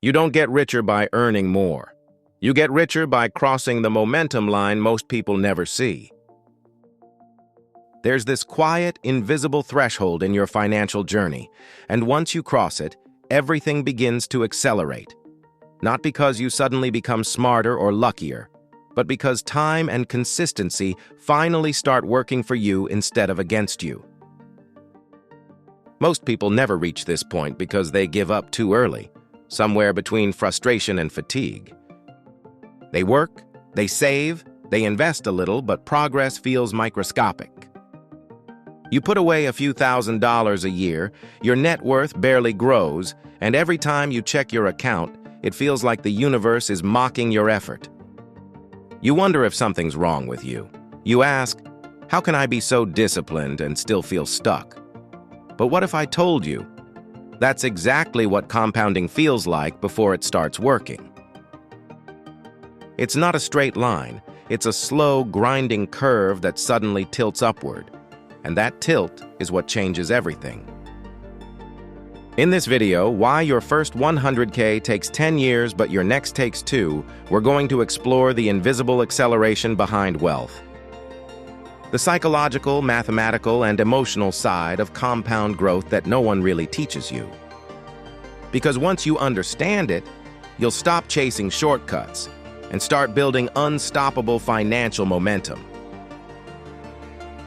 You don't get richer by earning more. You get richer by crossing the momentum line most people never see. There's this quiet, invisible threshold in your financial journey, and once you cross it, everything begins to accelerate. Not because you suddenly become smarter or luckier, but because time and consistency finally start working for you instead of against you. Most people never reach this point because they give up too early, somewhere between frustration and fatigue. They work, they save, they invest a little, but progress feels microscopic. You put away a few $1,000s a year, your net worth barely grows, and every time you check your account, it feels like the universe is mocking your effort. You wonder if something's wrong with you. You ask, how can I be so disciplined and still feel stuck? But what if I told you? That's exactly what compounding feels like before it starts working. It's not a straight line. It's a slow, grinding curve that suddenly tilts upward. And that tilt is what changes everything. In this video, why your first 100K takes 10 years but your next takes 2, we're going to explore the invisible acceleration behind wealth. The psychological, mathematical, and emotional side of compound growth that no one really teaches you. Because once you understand it, you'll stop chasing shortcuts and start building unstoppable financial momentum.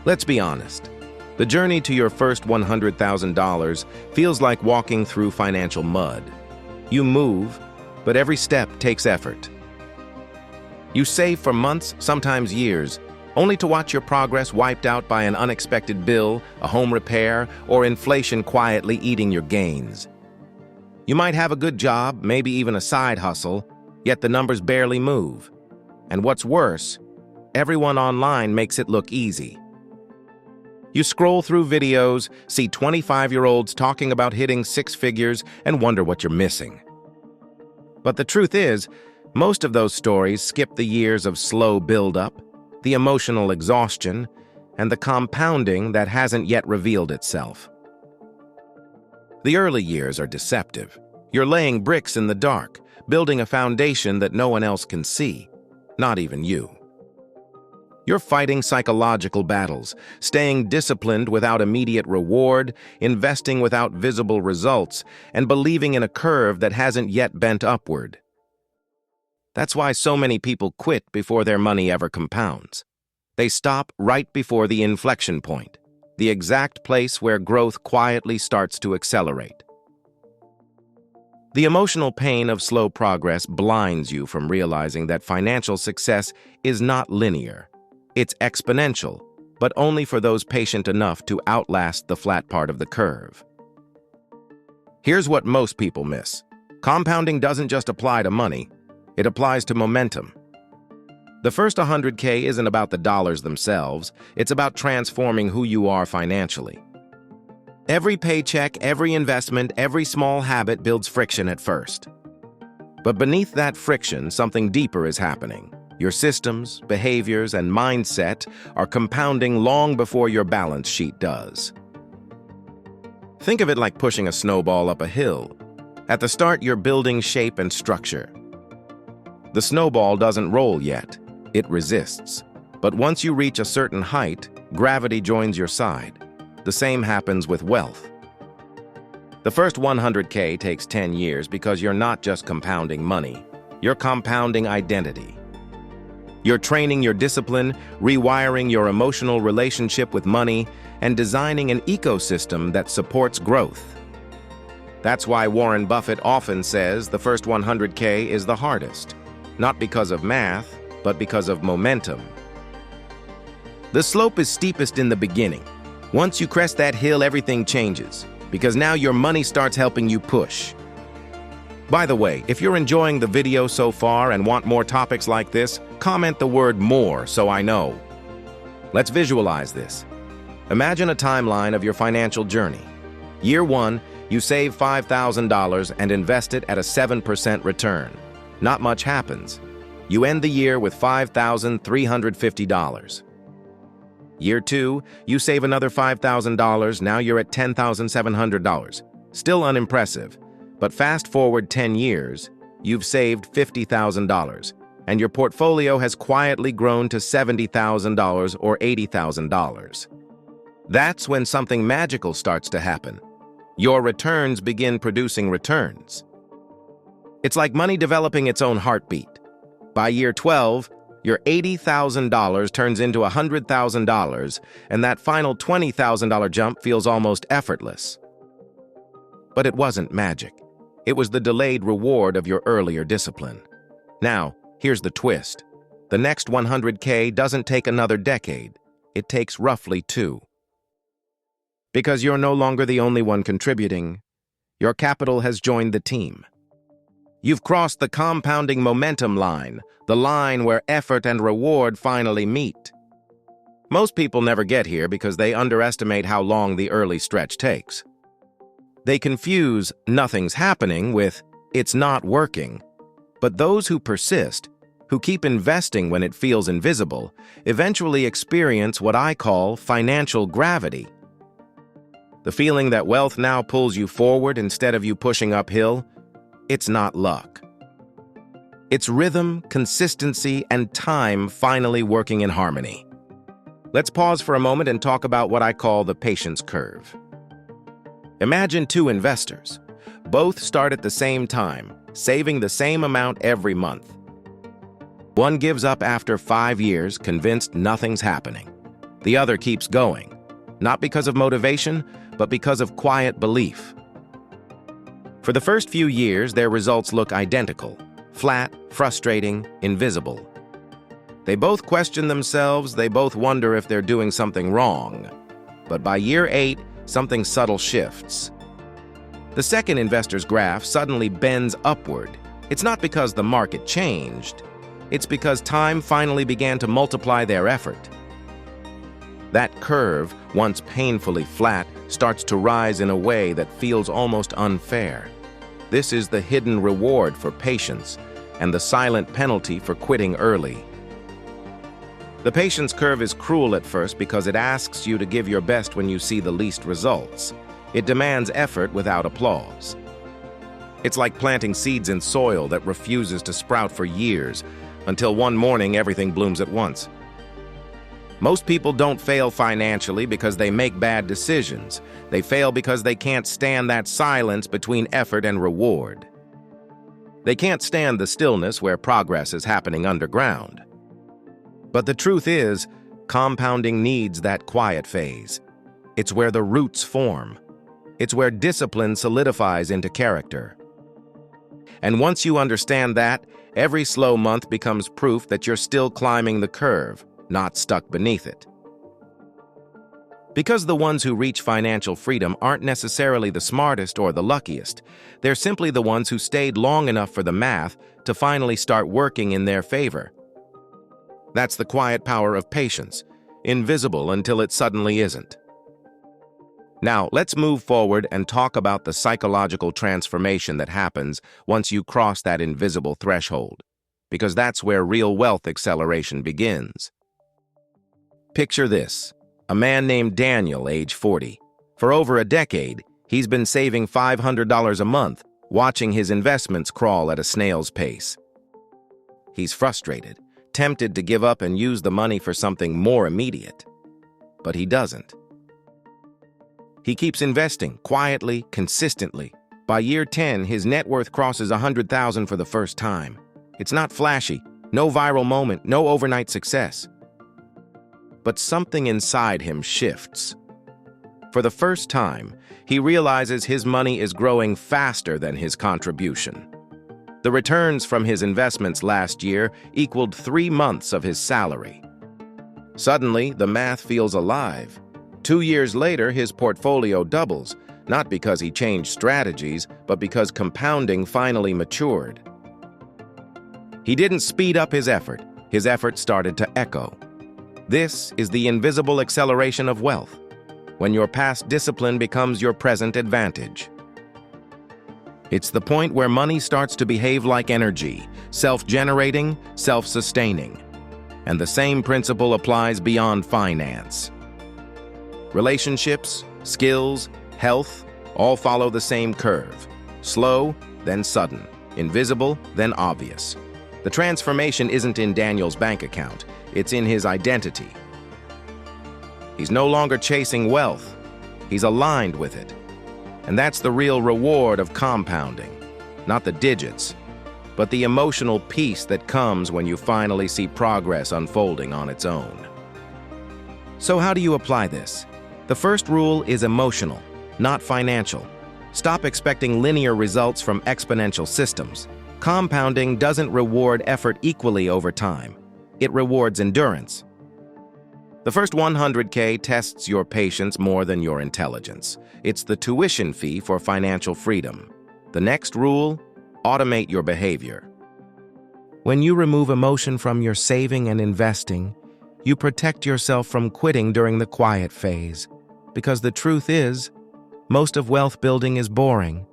Let's be honest. The journey to your first $100,000 feels like walking through financial mud. You move, but every step takes effort. You save for months, sometimes years, only to watch your progress wiped out by an unexpected bill, a home repair, or inflation quietly eating your gains. You might have a good job, maybe even a side hustle, yet the numbers barely move. And what's worse, everyone online makes it look easy. You scroll through videos, see 25-year-olds talking about hitting 6 figures, and wonder what you're missing. But the truth is, most of those stories skip the years of slow build-up, the emotional exhaustion, and the compounding that hasn't yet revealed itself. The early years are deceptive. You're laying bricks in the dark, building a foundation that no one else can see, not even you. You're fighting psychological battles, staying disciplined without immediate reward, investing without visible results, and believing in a curve that hasn't yet bent upward. That's why so many people quit before their money ever compounds. They stop right before the inflection point, the exact place where growth quietly starts to accelerate. The emotional pain of slow progress blinds you from realizing that financial success is not linear. It's exponential, but only for those patient enough to outlast the flat part of the curve. Here's what most people miss. Compounding doesn't just apply to money, it applies to momentum. The first 100K isn't about the dollars themselves, it's about transforming who you are financially. Every paycheck, every investment, every small habit builds friction at first. But beneath that friction, something deeper is happening. Your systems, behaviors, and mindset are compounding long before your balance sheet does. Think of it like pushing a snowball up a hill. At the start, you're building shape and structure. The snowball doesn't roll yet. It resists. But once you reach a certain height, gravity joins your side. The same happens with wealth. The first 100K takes 10 years because you're not just compounding money. You're compounding identity. You're training your discipline, rewiring your emotional relationship with money, and designing an ecosystem that supports growth. That's why Warren Buffett often says the first 100K is the hardest, not because of math, but because of momentum. The slope is steepest in the beginning. Once you crest that hill, everything changes, because now your money starts helping you push. By the way, if you're enjoying the video so far and want more topics like this, comment the word "more" so I know. Let's visualize this. Imagine a timeline of your financial journey. Year 1, you save $5,000 and invest it at a 7% return. Not much happens. You end the year with $5,350. Year 2, you save another $5,000, now you're at $10,700. Still unimpressive, But fast forward 10 years, you've saved $50,000, and your portfolio has quietly grown to $70,000 or $80,000. That's when something magical starts to happen. Your returns begin producing returns. It's like money developing its own heartbeat. By year 12, your $80,000 turns into $100,000, and that final $20,000 jump feels almost effortless. But it wasn't magic. It was the delayed reward of your earlier discipline. Now, here's the twist. The next 100K doesn't take another decade. It takes roughly 2. Because you're no longer the only one contributing, your capital has joined the team. You've crossed the compounding momentum line, the line where effort and reward finally meet. Most people never get here because they underestimate how long the early stretch takes. They confuse "nothing's happening" with "it's not working." But those who persist, who keep investing when it feels invisible, eventually experience what I call financial gravity. The feeling that wealth now pulls you forward instead of you pushing uphill. It's not luck. It's rhythm, consistency, and time finally working in harmony. Let's pause for a moment and talk about what I call the patience curve. Imagine 2 investors. Both start at the same time, saving the same amount every month. One gives up after 5 years, convinced nothing's happening. The other keeps going, not because of motivation, but because of quiet belief. For the first few years, their results look identical: flat, frustrating, invisible. They both question themselves, they both wonder if they're doing something wrong. But by year 8, something subtle shifts. The second investor's graph suddenly bends upward. It's not because the market changed. It's because time finally began to multiply their effort. That curve, once painfully flat, starts to rise in a way that feels almost unfair. This is the hidden reward for patience and the silent penalty for quitting early. The patience curve is cruel at first because it asks you to give your best when you see the least results. It demands effort without applause. It's like planting seeds in soil that refuses to sprout for years, until one morning everything blooms at once. Most people don't fail financially because they make bad decisions. They fail because they can't stand that silence between effort and reward. They can't stand the stillness where progress is happening underground. But the truth is, compounding needs that quiet phase. It's where the roots form. It's where discipline solidifies into character. And once you understand that, every slow month becomes proof that you're still climbing the curve, not stuck beneath it. Because the ones who reach financial freedom aren't necessarily the smartest or the luckiest. They're simply the ones who stayed long enough for the math to finally start working in their favor. That's the quiet power of patience, invisible until it suddenly isn't. Now, let's move forward and talk about the psychological transformation that happens once you cross that invisible threshold, because that's where real wealth acceleration begins. Picture this: a man named Daniel, age 40. For over a decade, he's been saving $500 a month, watching his investments crawl at a snail's pace. He's frustrated, tempted to give up and use the money for something more immediate. But he doesn't. He keeps investing, quietly, consistently. By year 10, his net worth crosses $100,000 for the first time. It's not flashy, no viral moment, no overnight success. But something inside him shifts. For the first time, he realizes his money is growing faster than his contribution. The returns from his investments last year equaled 3 months of his salary. Suddenly, the math feels alive. 2 years later, his portfolio doubles, not because he changed strategies, but because compounding finally matured. He didn't speed up his effort started to echo. This is the invisible acceleration of wealth, when your past discipline becomes your present advantage. It's the point where money starts to behave like energy, self-generating, self-sustaining. And the same principle applies beyond finance. Relationships, skills, health, all follow the same curve. Slow, then sudden. Invisible, then obvious. The transformation isn't in Daniel's bank account. It's in his identity. He's no longer chasing wealth. He's aligned with it. And that's the real reward of compounding. Not the digits, but the emotional peace that comes when you finally see progress unfolding on its own. So how do you apply this? The first rule is emotional, not financial. Stop expecting linear results from exponential systems. Compounding doesn't reward effort equally over time. It rewards endurance. The first 100K tests your patience more than your intelligence. It's the tuition fee for financial freedom. The next rule: automate your behavior. When you remove emotion from your saving and investing, you protect yourself from quitting during the quiet phase. Because the truth is, most of wealth building is boring.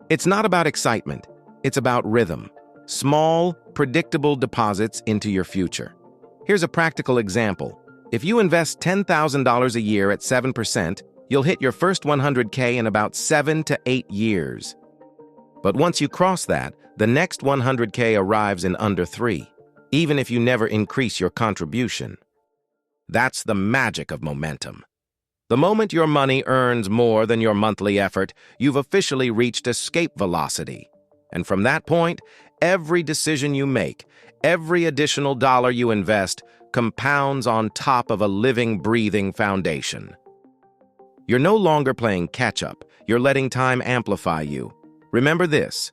It's not about excitement. It's about rhythm. Small, predictable deposits into your future. Here's a practical example. If you invest $10,000 a year at 7%, you'll hit your first 100K in about 7 to 8 years. But once you cross that, the next 100K arrives in under 3, even if you never increase your contribution. That's the magic of momentum. The moment your money earns more than your monthly effort, you've officially reached escape velocity. And from that point, every decision you make, every additional dollar you invest, compounds on top of a living, breathing foundation. You're no longer playing catch-up. You're letting time amplify you. Remember this: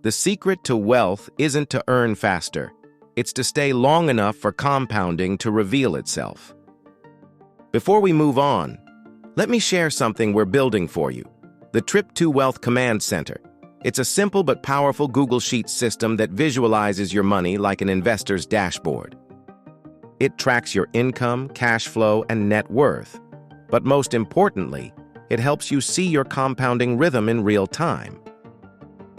the secret to wealth isn't to earn faster. It's to stay long enough for compounding to reveal itself. Before we move on, let me share something we're building for you: the Trip to Wealth Command Center. It's a simple but powerful Google Sheets system that visualizes your money like an investor's dashboard. It tracks your income, cash flow, and net worth. But most importantly, it helps you see your compounding rhythm in real time.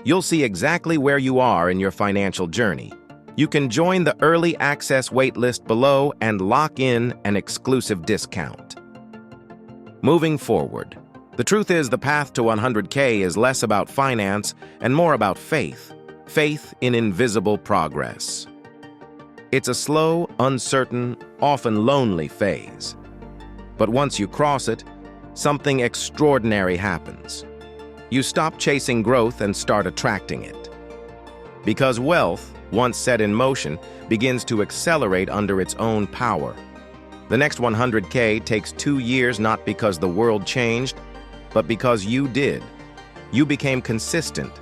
You'll see exactly where you are in your financial journey. You can join the early access waitlist below and lock in an exclusive discount. Moving forward, the truth is the path to 100K is less about finance and more about faith. Faith in invisible progress. It's a slow, uncertain, often lonely phase. But once you cross it, something extraordinary happens. You stop chasing growth and start attracting it. Because wealth, once set in motion, begins to accelerate under its own power. The next 100K takes 2 years not because the world changed, but because you did. You became consistent.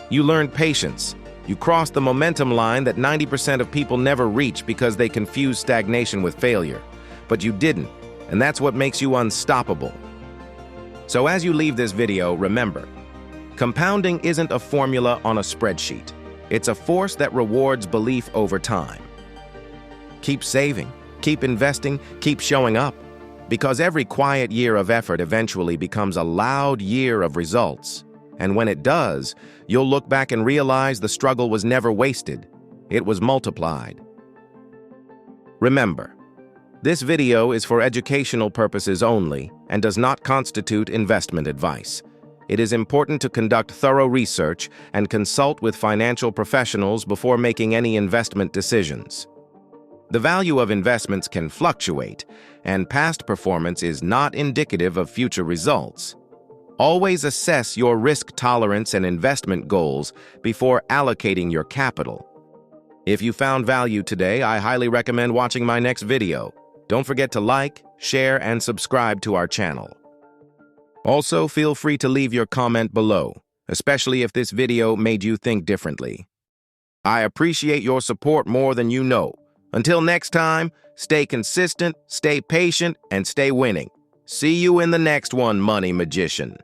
You learned patience. You crossed the momentum line that 90% of people never reach because they confuse stagnation with failure. But you didn't, and that's what makes you unstoppable. So as you leave this video, remember, compounding isn't a formula on a spreadsheet. It's a force that rewards belief over time. Keep saving, keep investing, keep showing up. Because every quiet year of effort eventually becomes a loud year of results. And when it does, you'll look back and realize the struggle was never wasted. It was multiplied. Remember, this video is for educational purposes only and does not constitute investment advice. It is important to conduct thorough research and consult with financial professionals before making any investment decisions. The value of investments can fluctuate, and past performance is not indicative of future results. Always assess your risk tolerance and investment goals before allocating your capital. If you found value today, I highly recommend watching my next video. Don't forget to like, share, and subscribe to our channel. Also, feel free to leave your comment below, especially if this video made you think differently. I appreciate your support more than you know. Until next time, stay consistent, stay patient, and stay winning. See you in the next one, Money Magician.